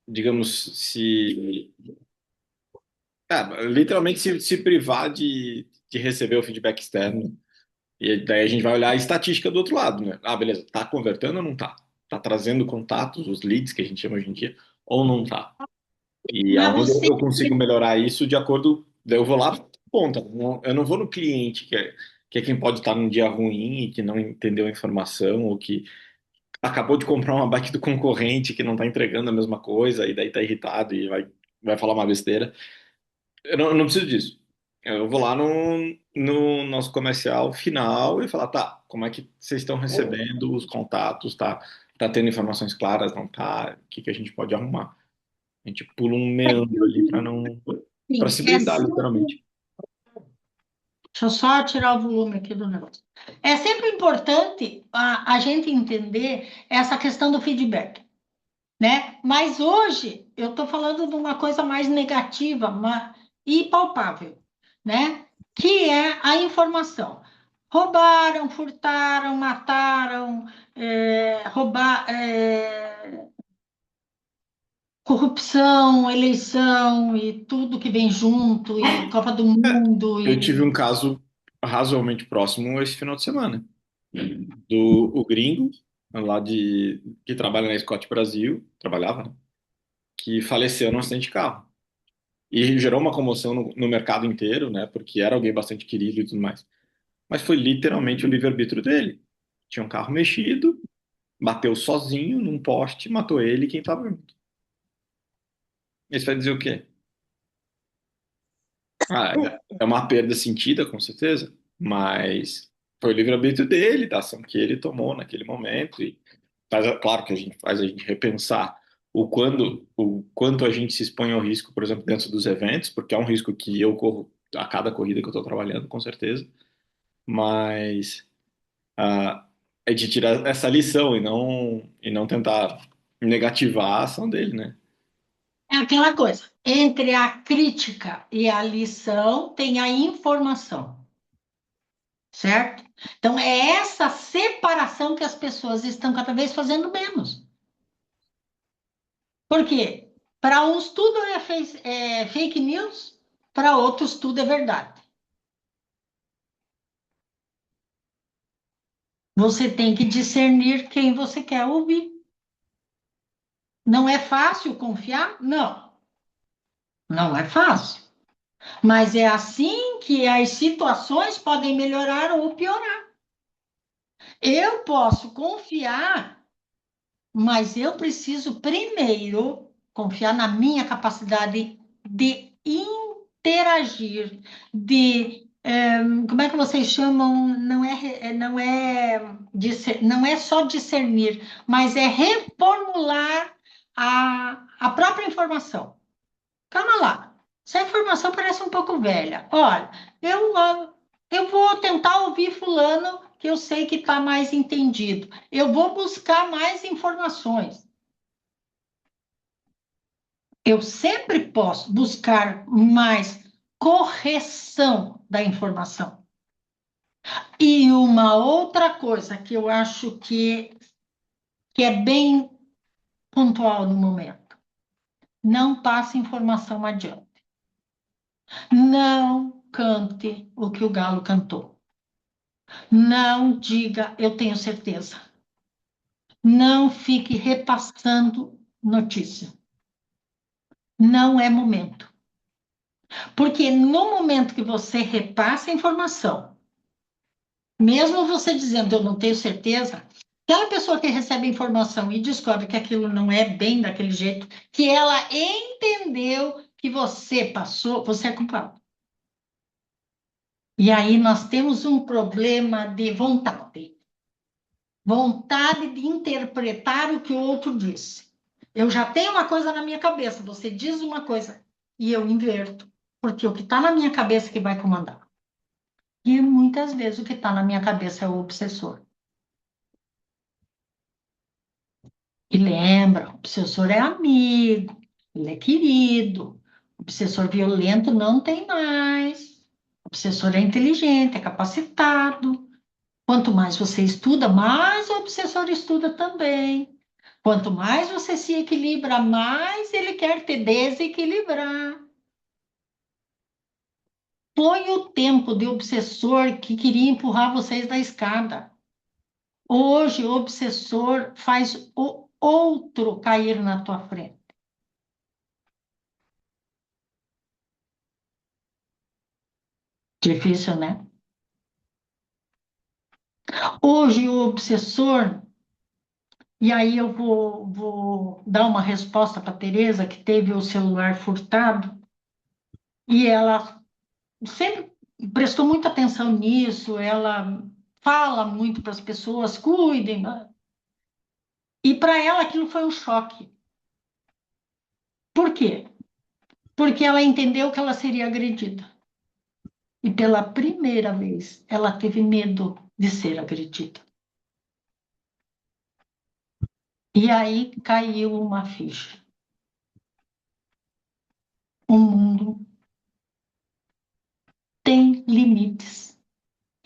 digamos, literalmente se privar de receber o feedback externo. E daí a gente vai olhar a estatística do outro lado, né? Ah, beleza, tá convertendo ou não tá? Tá trazendo contatos, os leads que a gente chama hoje em dia, ou não tá? E Mas aonde você. eu consigo melhorar isso de acordo, daí eu vou lá, ponta. Eu não vou no cliente, que é quem pode estar num dia ruim e que não entendeu a informação, ou que acabou de comprar uma bike do concorrente que não tá entregando a mesma coisa, e daí tá irritado e vai falar uma besteira. Eu não preciso disso. Eu vou lá no nosso comercial final e falar, tá, como é que vocês estão recebendo os contatos, tá tendo informações claras, não tá? O que que a gente pode arrumar? A gente pula um meandro ali para Sim, se é blindar, sempre. literalmente. Deixa eu só tirar o volume aqui do negócio. É sempre importante a gente entender essa questão do feedback, né? Mas hoje eu estou falando de uma coisa mais negativa e palpável, né? Que é a informação. Roubaram, furtaram, mataram, corrupção, eleição e tudo que vem junto, e Copa do Mundo, Eu tive um e caso razoavelmente próximo esse final de semana, do o gringo, lá que trabalha na Scott Brasil, trabalhava, né? Que faleceu num acidente de carro. E gerou uma comoção no mercado inteiro, né? Porque era alguém bastante querido e tudo mais. Mas foi literalmente o livre-arbítrio dele. Tinha um carro mexido, bateu sozinho num poste, matou ele e quem estava junto. Isso vai dizer o quê? É uma perda sentida, com certeza, mas foi o livre-arbítrio dele, da ação que ele tomou naquele momento. E claro que a gente faz a gente repensar o quanto a gente se expõe ao risco, por exemplo, dentro dos eventos, porque é um risco que eu corro a cada corrida que eu estou trabalhando, com certeza. Mas é de tirar essa lição e não tentar negativar a ação dele, né? é aquela coisa. Entre a crítica e a lição tem a informação, certo? Então, é essa separação que as pessoas estão cada vez fazendo menos. Por quê? Para uns tudo é fake news, para outros tudo é verdade. Você tem que discernir quem você quer ouvir. Não é fácil confiar? Não, não é fácil. Mas é assim que as situações podem melhorar ou piorar. Eu posso confiar, mas eu preciso primeiro confiar na minha capacidade de interagir, como é que vocês chamam? Não é só discernir, mas é reformular a própria informação. Calma lá. Essa informação parece um pouco velha. Olha, eu Eu vou tentar ouvir fulano que eu sei que está mais entendido. Eu vou buscar mais informações. Eu sempre posso buscar mais correção da informação. E uma outra coisa que eu acho que é bem pontual no momento: não passe informação adiante. Não cante o que o galo cantou. Não diga, eu tenho certeza. Não fique repassando notícia. Não é momento. Porque no momento que você repassa a informação, mesmo você dizendo eu não tenho certeza, aquela pessoa que recebe a informação e descobre que aquilo não é bem daquele jeito, que ela entendeu que você passou, você é culpado. E aí nós temos um problema de vontade. Vontade de interpretar o que o outro disse. Eu já tenho uma coisa na minha cabeça, você diz uma coisa e eu inverto, porque o que está na minha cabeça é que vai comandar. E muitas vezes o que está na minha cabeça é o obsessor. E lembra, o obsessor é amigo, ele é querido, o obsessor violento não tem mais, o obsessor é inteligente, é capacitado. Quanto mais você estuda, mais o obsessor estuda também. Quanto mais você se equilibra, mais ele quer te desequilibrar. Põe o tempo de obsessor que queria empurrar vocês da escada. Hoje, o obsessor faz o outro cair na tua frente. Difícil, né? Hoje, o obsessor, e aí eu vou dar uma resposta para a Tereza, que teve o celular furtado, e ela sempre prestou muita atenção nisso, ela fala muito para as pessoas, cuidem, né? E para ela aquilo foi um choque. Por quê? Porque ela entendeu que ela seria agredida. E pela primeira vez, ela teve medo de ser agredida. E aí caiu uma ficha. O mundo tem limites.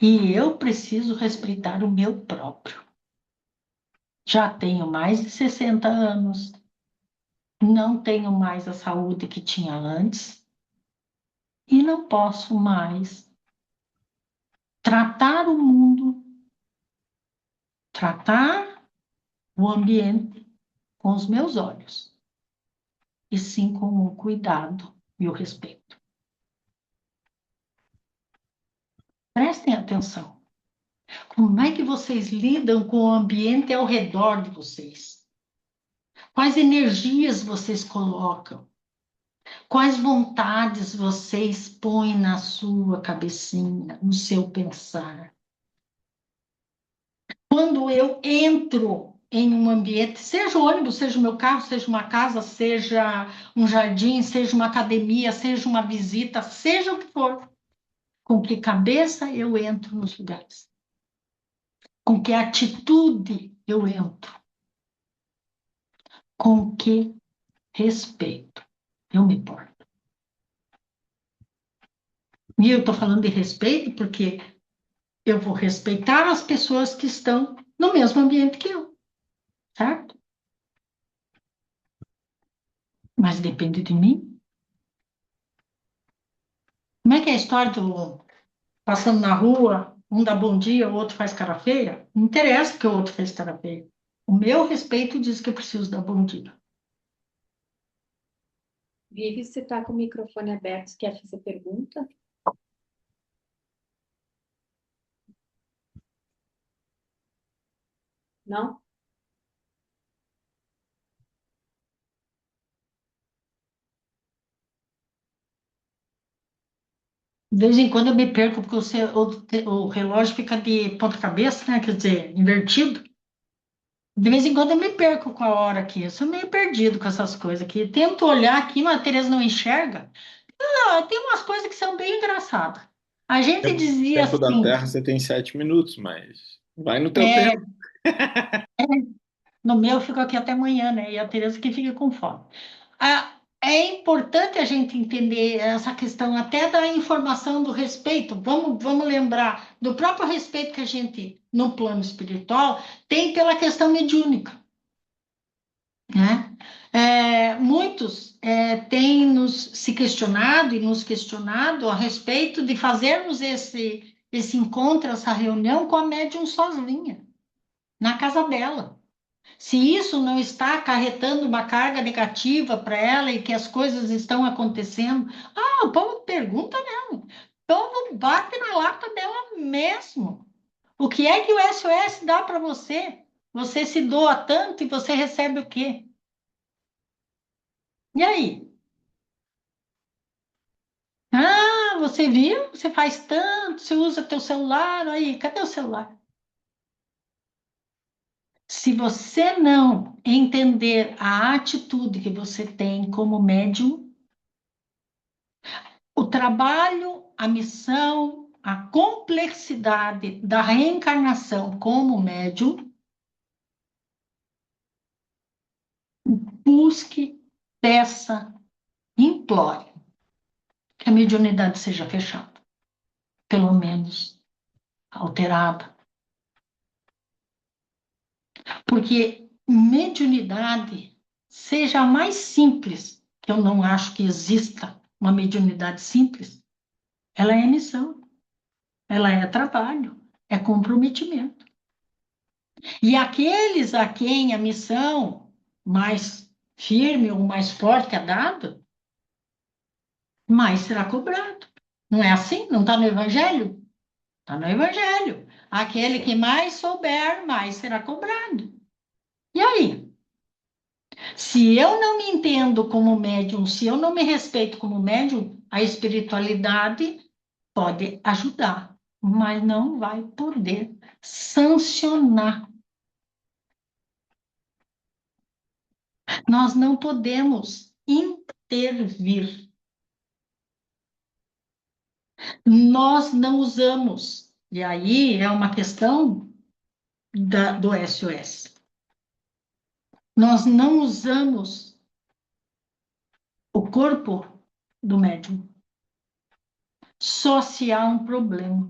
E eu preciso respeitar o meu próprio. Já tenho mais de 60 anos, não tenho mais a saúde que tinha antes e não posso mais tratar o mundo, tratar o ambiente com os meus olhos, e sim com o cuidado e o respeito. Prestem atenção. Como é que vocês lidam com o ambiente ao redor de vocês? Quais energias vocês colocam? Quais vontades vocês põem na sua cabecinha, no seu pensar? Quando eu entro em um ambiente, seja o ônibus, seja o meu carro, seja uma casa, seja um jardim, seja uma academia, seja uma visita, seja o que for, com que cabeça eu entro nos lugares? Com que atitude eu entro? Com que respeito eu me porto? E eu estou falando de respeito porque eu vou respeitar as pessoas que estão no mesmo ambiente que eu, certo? Mas depende de mim. Como é que é a história do passando na rua, um dá bom dia, o outro faz cara feia? Não interessa que o outro fez cara feia. O meu respeito diz que eu preciso dar bom dia. Vivi, você está com o microfone aberto, quer fazer pergunta? Não? De vez em quando eu me perco, porque o relógio fica de ponta cabeça, né? Quer dizer, invertido. De vez em quando eu me perco com a hora aqui. Eu sou meio perdido com essas coisas aqui. Tento olhar aqui, mas a Tereza não enxerga. Ah, tem umas coisas que são bem engraçadas. A gente dizia Tempo da assim, Terra você tem 7 minutos, mas vai no teu é, tempo. no meu eu fico aqui até amanhã, né? E a Tereza que fica com fome. É importante a gente entender essa questão até da informação do respeito. Vamos lembrar do próprio respeito que a gente, no plano espiritual, tem pela questão mediúnica, né? Muitos têm se questionado e nos questionado a respeito de fazermos esse encontro, essa reunião com a médium sozinha, na casa dela. Se isso não está acarretando uma carga negativa para ela e que as coisas estão acontecendo, o povo pergunta mesmo. O povo bate na lata dela mesmo. O que é que o SOS dá para você? Você se doa tanto e você recebe o quê? E aí? Você viu? Você faz tanto, você usa teu celular, aí, cadê o celular? Se você não entender a atitude que você tem como médium, o trabalho, a missão, a complexidade da reencarnação como médium, busque, peça, implore que a mediunidade seja fechada, pelo menos alterada. Porque mediunidade, seja a mais simples, que eu não acho que exista uma mediunidade simples, ela é missão, ela é trabalho, é comprometimento. E aqueles a quem a missão mais firme ou mais forte é dada, mais será cobrado. Não é assim? Não está no Evangelho? Está no Evangelho. Aquele que mais souber, mais será cobrado. E aí? Se eu não me entendo como médium, se eu não me respeito como médium, a espiritualidade pode ajudar, mas não vai poder sancionar. Nós não podemos intervir. Nós não usamos, e aí é uma questão do SOS. Nós não usamos o corpo do médium só se há um problema,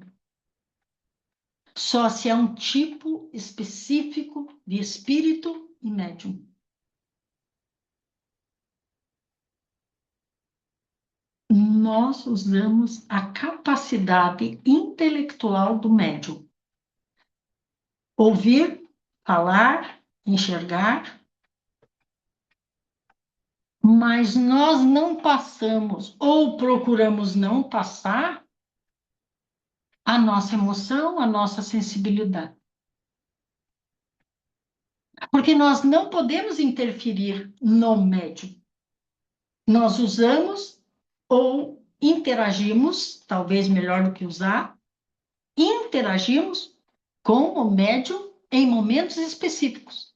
só se há um tipo específico de espírito e médium. Nós usamos a capacidade intelectual do médium. Ouvir, falar, enxergar, mas nós não passamos ou procuramos não passar a nossa emoção, a nossa sensibilidade. Porque nós não podemos interferir no médium. Nós usamos ou interagimos, talvez melhor do que usar, interagimos com o médium em momentos específicos.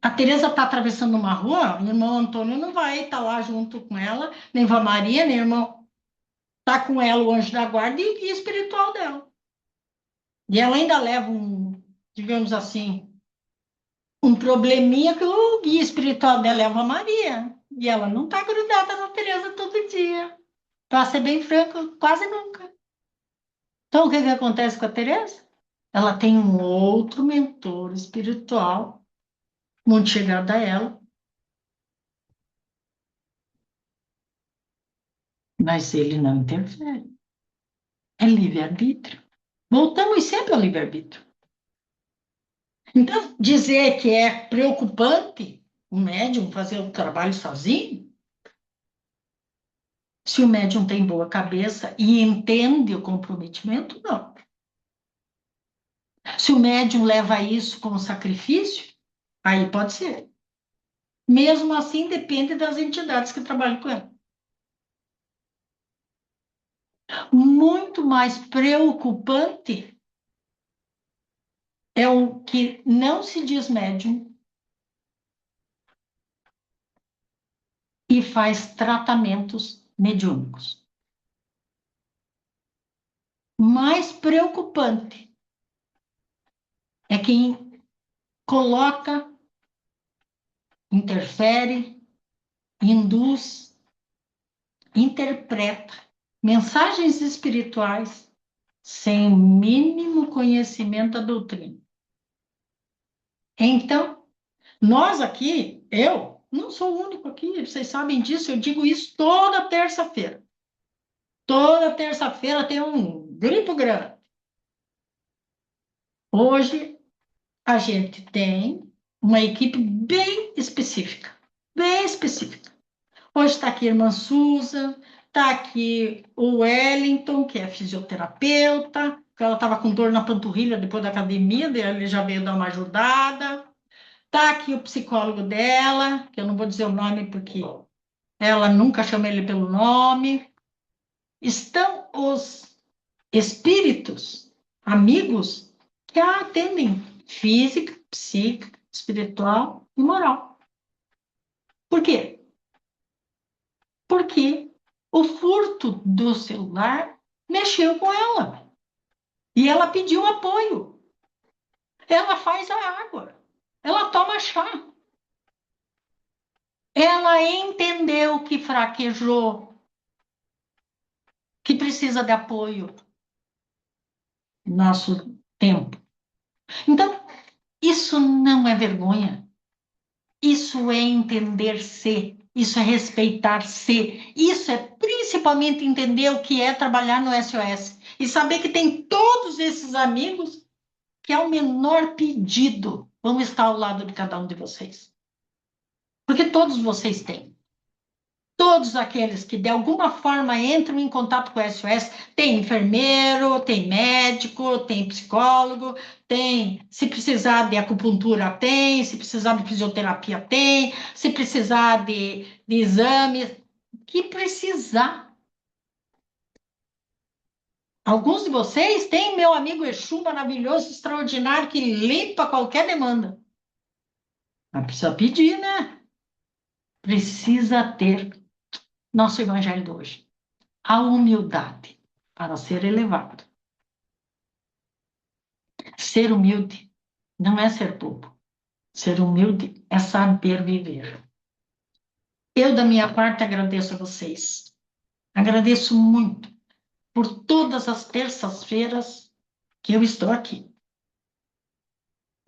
A Teresa está atravessando uma rua, o irmão Antônio não vai estar lá junto com ela, nem a Maria, nem o irmão. Está com ela o anjo da guarda e o guia espiritual dela. E ela ainda leva digamos assim, um probleminha que o guia espiritual dela é a Maria. E ela não está grudada na Teresa todo dia. Para ser bem franco, quase nunca. Então, o que acontece com a Teresa? Ela tem um outro mentor espiritual, muito chegado a ela, mas ele não interfere. É livre-arbítrio. Voltamos sempre ao livre-arbítrio. Então, dizer que é preocupante o médium fazer o trabalho sozinho, se o médium tem boa cabeça e entende o comprometimento, não. Se o médium leva isso como sacrifício, aí pode ser. Mesmo assim, depende das entidades que trabalham com ela. Muito mais preocupante é o que não se diz médium e faz tratamentos mediúnicos. mais preocupante é quem coloca, interfere, induz, interpreta mensagens espirituais sem o mínimo conhecimento da doutrina. Então, nós aqui, eu não sou o único aqui, vocês sabem disso, eu digo isso toda terça-feira. Toda terça-feira tem um grupo grande. Hoje, a gente tem uma equipe bem específica, bem específica. Hoje está aqui a irmã Susan, está aqui o Wellington, que é fisioterapeuta, que ela estava com dor na panturrilha depois da academia, daí ele já veio dar uma ajudada. Está aqui o psicólogo dela, que eu não vou dizer o nome porque ela nunca chama ele pelo nome. Estão os espíritos, amigos, que a atendem física, psíquica, espiritual e moral. Por quê? Porque o furto do celular mexeu com ela. E ela pediu apoio. Ela faz a água. Ela toma chá. Ela entendeu que fraquejou, que precisa de apoio no nosso tempo. Então, isso não é vergonha. Isso é entender-se. Isso é respeitar-se. Isso é principalmente entender o que é trabalhar no SOS. E saber que tem todos esses amigos que, ao menor pedido, vão estar ao lado de cada um de vocês. Porque todos vocês têm. Todos aqueles que, de alguma forma, entram em contato com o SOS, tem enfermeiro, tem médico, tem psicólogo, tem, se precisar de acupuntura, tem, se precisar de fisioterapia, tem, se precisar de exames, que precisar. Alguns de vocês têm meu amigo Exu maravilhoso, extraordinário, que limpa qualquer demanda. Mas precisa pedir, né? Precisa ter nosso evangelho de hoje. A humildade para ser elevado. Ser humilde não é ser bobo. Ser humilde é saber viver. Eu, da minha parte, agradeço a vocês. Agradeço muito por todas as terças-feiras que eu estou aqui.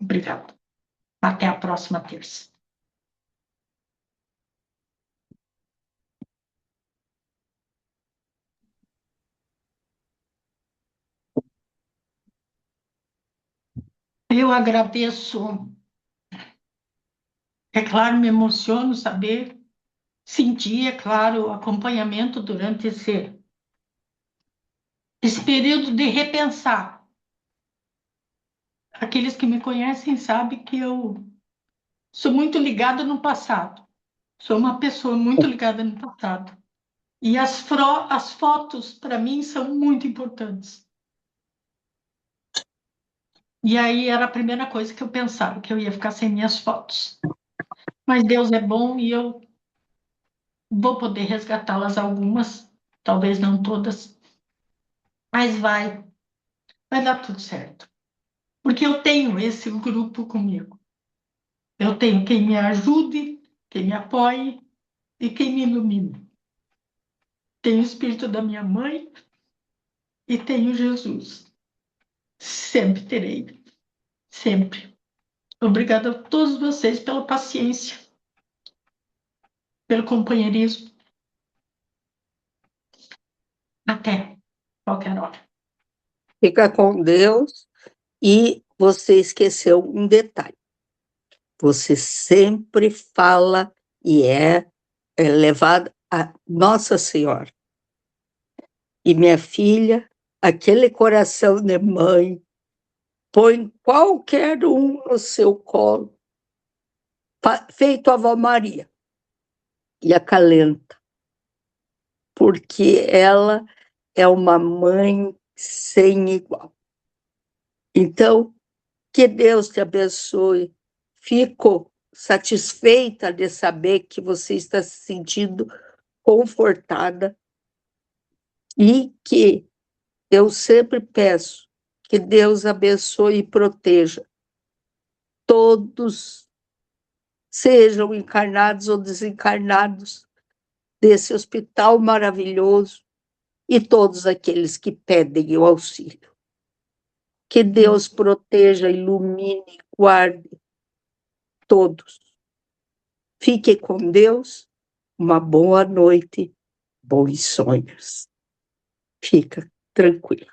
Obrigado. Até a próxima terça. Eu agradeço, é claro, me emociono saber, sentir, é claro, o acompanhamento durante esse período de repensar. Aqueles que me conhecem sabem que eu sou muito ligada no passado. Sou uma pessoa muito ligada no passado. E as fotos, para mim, são muito importantes. E aí era a primeira coisa que eu pensava, que eu ia ficar sem minhas fotos. Mas Deus é bom e eu vou poder resgatá-las algumas, talvez não todas, mas vai dar tudo certo. Porque eu tenho esse grupo comigo. Eu tenho quem me ajude, quem me apoie e quem me ilumine. Tenho o espírito da minha mãe e tenho Jesus. Sempre terei. Sempre. Obrigada a todos vocês pela paciência, pelo companheirismo. Até qualquer hora. Fica com Deus. E você esqueceu um detalhe. Você sempre fala e é levado a Nossa Senhora. E minha filha, aquele coração de mãe, põe qualquer um no seu colo, feito a Avó Maria, e acalenta, porque ela é uma mãe sem igual. Então, que Deus te abençoe. Fico satisfeita de saber que você está se sentindo confortada e que eu sempre peço que Deus abençoe e proteja todos, sejam encarnados ou desencarnados, desse hospital maravilhoso e todos aqueles que pedem o auxílio. Que Deus proteja, ilumine, guarde todos. Fiquem com Deus, uma boa noite, bons sonhos. Fica tranquila.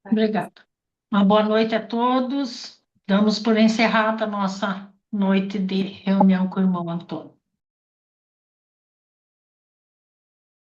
Obrigada. Uma boa noite a todos. Damos por encerrada a nossa noite de reunião com o irmão Antônio.